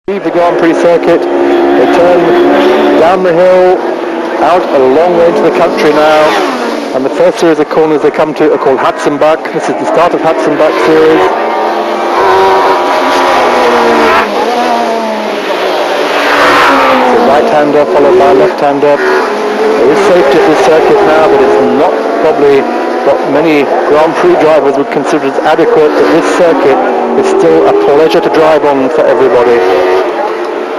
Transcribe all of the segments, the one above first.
Leave the Grand Prix circuit, they turn down the hill, out a long way into the country now, and the first series of corners they come to are called Hatzenbach. This is the start of Hatzenbach series. So right-hander followed by left-hander. There is safety at this circuit now, but it's not probably what many Grand Prix drivers would consider as adequate, but this circuit is still a pleasure to drive on for everybody.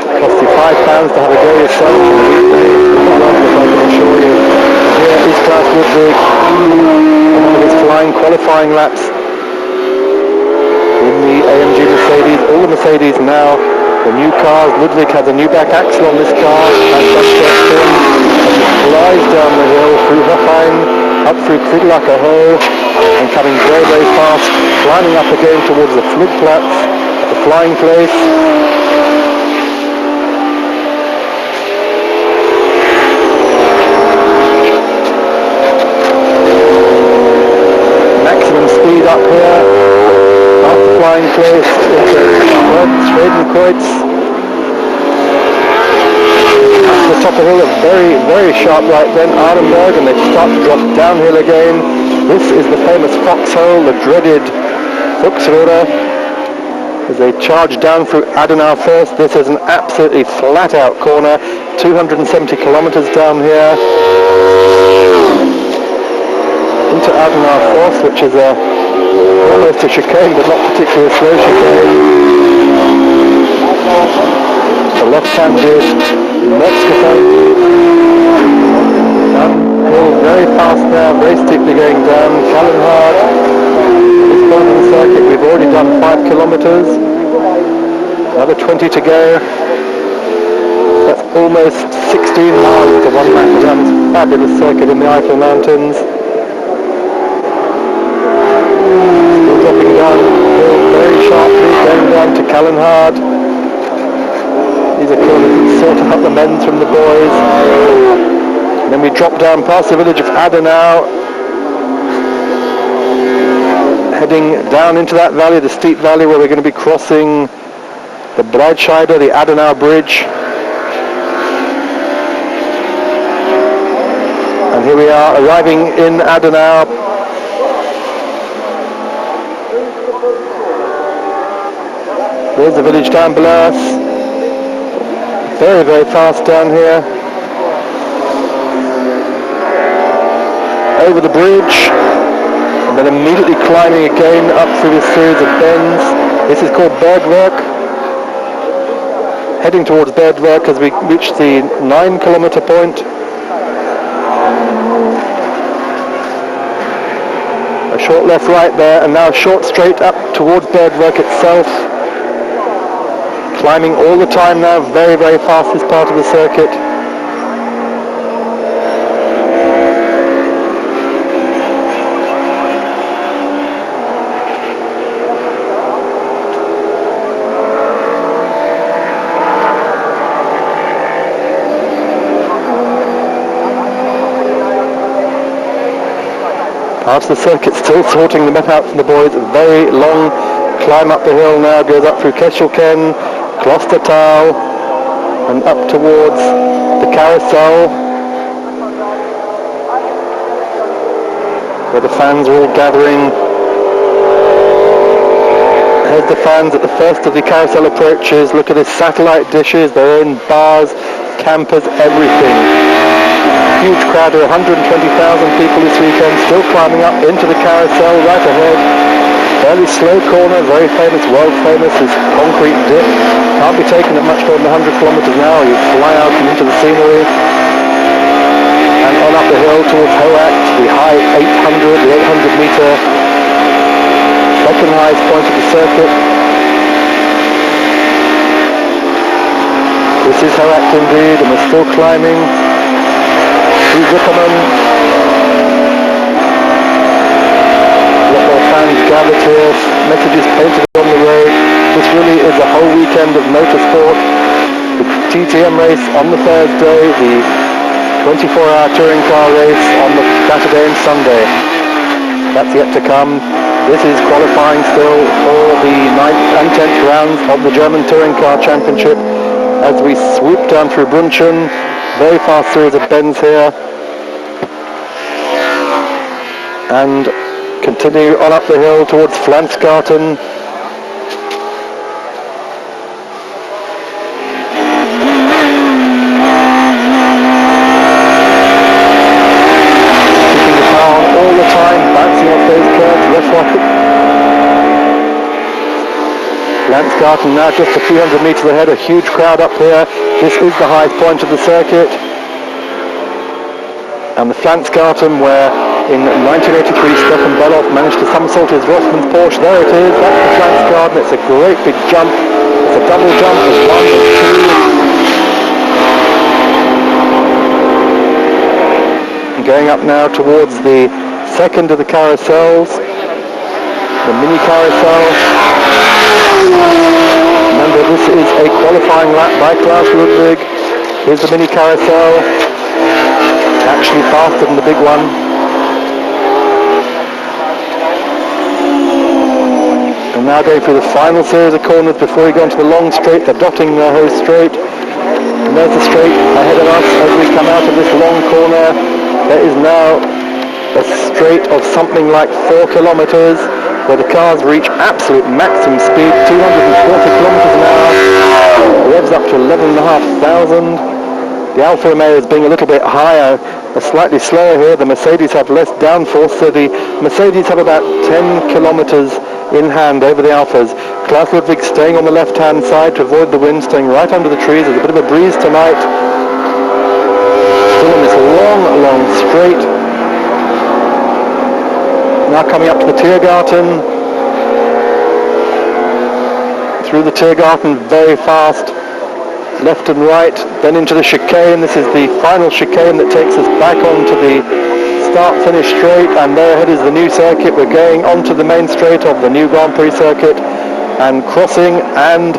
It costs you £5 to have a go yourself, and the weekdays, I can assure you. Here is Klaus Ludwig, one of his flying qualifying laps in the AMG Mercedes. All the Mercedes now, the new cars. Ludwig has a new back axle on this car, as does Justin, as he flies down the hill through Hoffheim, up through Krieglacher Höhe, and coming very, very fast, climbing up again towards the Flugplatz, the flying place. Speed up here, past the flying place, into Schwedenkreuz. At the top of the hill, a very, very sharp right then, Arenberg, and they start to drop downhill again. This is the famous foxhole, the dreaded Fuchsröhre, as they charge down through Adenau first. This is an absolutely flat-out corner, 270 kilometers down here. Into Adenau Force, which is almost a chicane, but not particularly a slow chicane. The left-handed Nordschleife. Downhill very fast now, very steeply going down. Kallenhard. This part of the circuit, we've already done 5 kilometers. Another 20 to go. That's almost 16 miles to 1 lap down this fabulous circuit in the Eifel Mountains. Dropping down very sharply, going down to Kallenhard. These are corners that sort out the men from the boys. And then we drop down past the village of Adenau, heading down into that valley, the steep valley where we're going to be crossing the Breitscheide, the Adenau Bridge. And here we are arriving in Adenau. There's the village down below us. Very, very fast down here. Over the bridge. And then immediately climbing again up through this series of bends. This is called Bergwerk. Heading towards Bergwerk as we reach the 9 kilometer point. A short left right there, and now a short straight up towards Bergwerk itself. Climbing all the time now, very, very fast this part of the circuit. Part of the circuit still sorting the men out from the boys. A very long climb up the hill now, goes up through Kesselken, Klostertal, and up towards the carousel, where the fans are all gathering. Here's the fans at the first of the carousel approaches. Look at this, satellite dishes, their own bars, campers, everything. Huge crowd of 120,000 people this weekend, still climbing up into the carousel right ahead. Fairly slow corner, very famous, world famous, this concrete dip. Can't be taken at much more than 100 kilometers an hour. You fly out and into the scenery. And on up the hill towards Hoacht, the high 800 meter, second highest point of the circuit. This is Hoacht indeed, and we're still climbing. Through Zickerman. Fans gathered here, messages painted on the road. This really is a whole weekend of motorsport. The TTM race on the Thursday, the 24-hour touring car race on the Saturday and Sunday. That's yet to come. This is qualifying still for the 9th and 10th rounds of the German Touring Car Championship as we swoop down through Brunchen. Very fast series of bends here. And continue on up the hill towards Flansgarten. Keeping the car on all the time, bouncing off those curves, left, right. Flansgarten now just a few hundred metres ahead, a huge crowd up here. This is the highest point of the circuit. And the Flansgarten, where in 1983 Stefan Beloff managed to somersault his Rossmann's Porsche. There it is, that's the Flansgarten. It's a great big jump. It's a double jump, there's one, there's two. And going up now towards the second of the carousels, the mini carousel. Remember, this is a qualifying lap by Klaus Ludwig. Here's the mini carousel, actually faster than the big one. And now going through the final series of corners before we go into the long straight, the Dottinghoe straight. And there's the straight ahead of us as we come out of this long corner. There is now a straight of something like 4 kilometers where the cars reach absolute maximum speed, 240 kilometers an hour, revs up to 11,500. The Alfa Romeo is being a little bit higher, slightly slower here. The Mercedes have less downforce, so the Mercedes have about 10 kilometers in hand over the Alphas. Klaus Ludwig staying on the left-hand side to avoid the wind, staying right under the trees. There's a bit of a breeze tonight. Still on this long straight. Now coming up to the Tiergarten. Through the Tiergarten very fast. Left and right, then into the chicane. This is the final chicane that takes us back onto the start-finish straight, and there ahead is the new circuit. We're going onto the main straight of the new Grand Prix circuit and crossing, and